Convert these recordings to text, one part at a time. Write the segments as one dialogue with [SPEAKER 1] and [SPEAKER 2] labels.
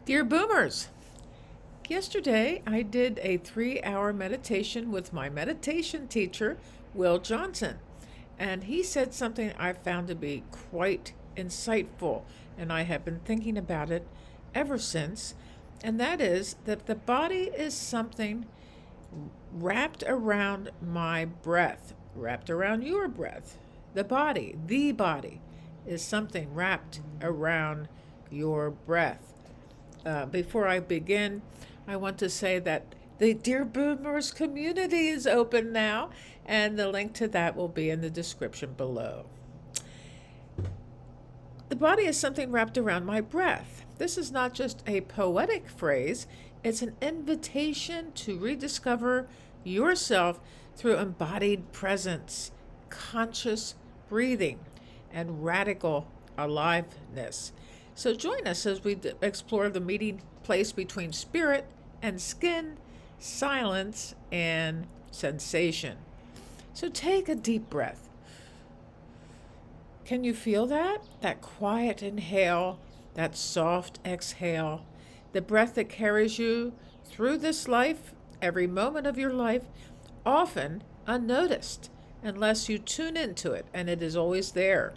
[SPEAKER 1] Dear Boomers, yesterday I did a 3-hour meditation with my meditation teacher, Will Johnson, and he said something I found to be quite insightful, and I have been thinking about it ever since, and that is that the body is something wrapped around my breath, wrapped around your breath. The body is something wrapped around your breath. Before I begin, I want to say that the Dear Boomers community is open now, and the link to that will be in the description below. The body is something wrapped around my breath. This is not just a poetic phrase, it's an invitation to rediscover yourself through embodied presence, conscious breathing, and radical aliveness. So join us as we explore the meeting place between spirit and skin, silence and sensation. So take a deep breath. Can you feel that? That quiet inhale, that soft exhale, the breath that carries you through this life, every moment of your life, often unnoticed, unless you tune into it, and it is always there.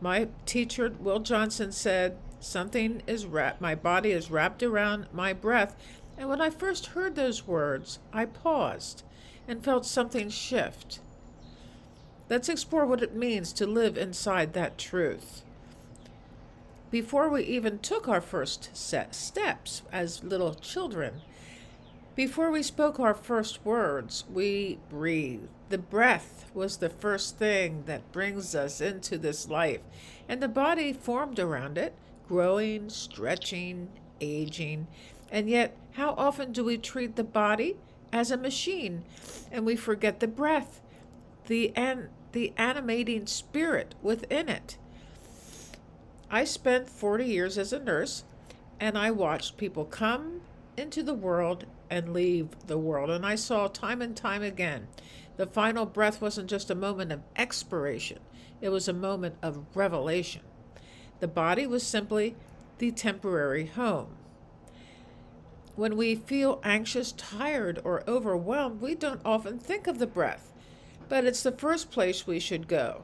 [SPEAKER 1] My teacher, Will Johnson, said, my body is wrapped around my breath. And when I first heard those words, I paused and felt something shift. Let's explore what it means to live inside that truth. Before we even took our first steps as little children, before we spoke our first words, we breathed. The breath was the first thing that brings us into this life, and the body formed around it, growing, stretching, aging. And yet, how often do we treat the body as a machine and we forget the breath, the animating spirit within it? I spent 40 years as a nurse, and I watched people come into the world and leave the world. And I saw time and time again, the final breath wasn't just a moment of expiration, it was a moment of revelation. The body was simply the temporary home. When we feel anxious, tired, or overwhelmed, we don't often think of the breath, but it's the first place we should go.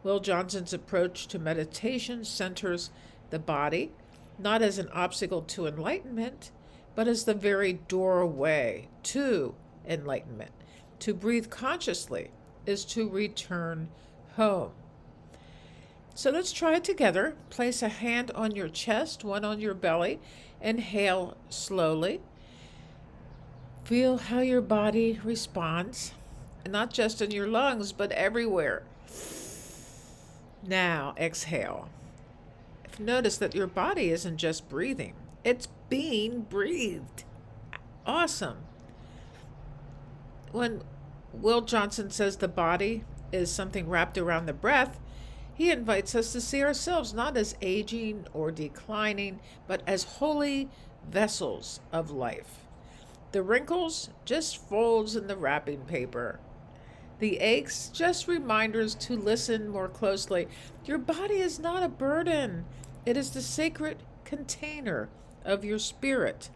[SPEAKER 1] Will Johnson's approach to meditation centers the body not as an obstacle to enlightenment, but as the very doorway to enlightenment. To breathe consciously is to return home. So let's try it together. Place a hand on your chest, one on your belly. Inhale slowly. Feel how your body responds, not just in your lungs, but everywhere. Now exhale. Notice that your body isn't just breathing, it's being breathed. Awesome. When Will Johnson says the body is something wrapped around the breath, he invites us to see ourselves not as aging or declining, but as holy vessels of life. The wrinkles, just folds in the wrapping paper. The aches, just reminders to listen more closely. Your body is not a burden. It is the sacred container of your spirit.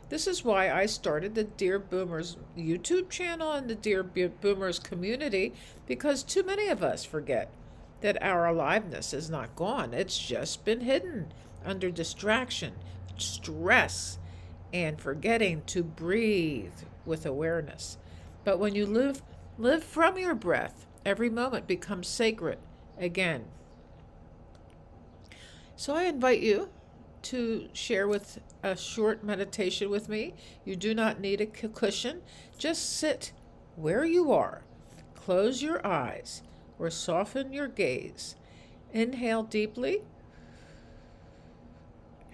[SPEAKER 1] This is why I started the Dear Boomers YouTube channel and the Dear Boomers community, because too many of us forget that our aliveness is not gone. It's just been hidden under distraction, stress, and forgetting to breathe with awareness. But when you live from your breath, every moment becomes sacred again. So I invite you to share with a short meditation with me. You do not need a cushion. Just sit where you are. Close your eyes or soften your gaze. Inhale deeply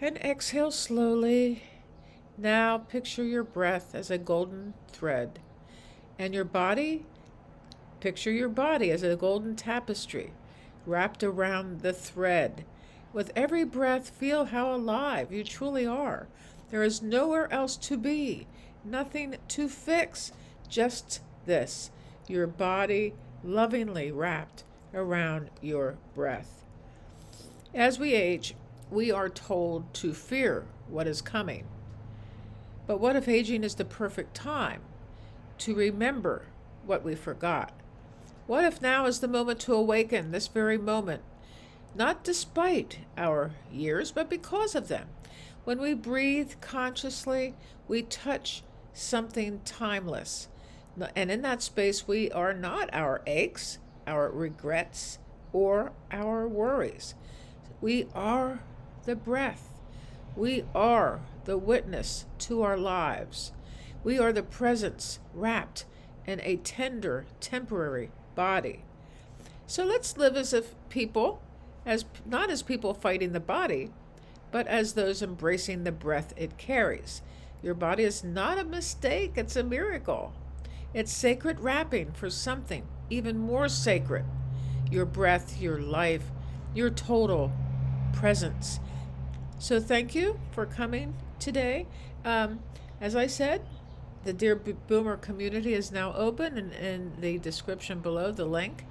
[SPEAKER 1] and exhale slowly. Now picture your breath as a golden thread, and your body, picture your body as a golden tapestry wrapped around the thread. With every breath, feel how alive you truly are. There is nowhere else to be, nothing to fix, just this, your body lovingly wrapped around your breath. As we age, we are told to fear what is coming. But what if aging is the perfect time to remember what we forgot? What if now is the moment to awaken, this very moment, not despite our years, but because of them? When we breathe consciously, we touch something timeless. And in that space, we are not our aches, our regrets, or our worries. We are the breath. We are the witness to our lives. We are the presence wrapped in a tender, temporary body. So let's live as if people, as not as people fighting the body, but as those embracing the breath it carries. Your body is not a mistake, it's a miracle. It's sacred wrapping for something even more sacred. Your breath, your life, your total presence. So thank you for coming today. As I said, the Dear Boomer community is now open, and in the description below, the link.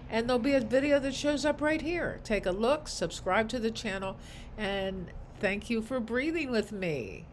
[SPEAKER 1] And there'll be a video that shows up right here. Take a look, subscribe to the channel, and thank you for breathing with me.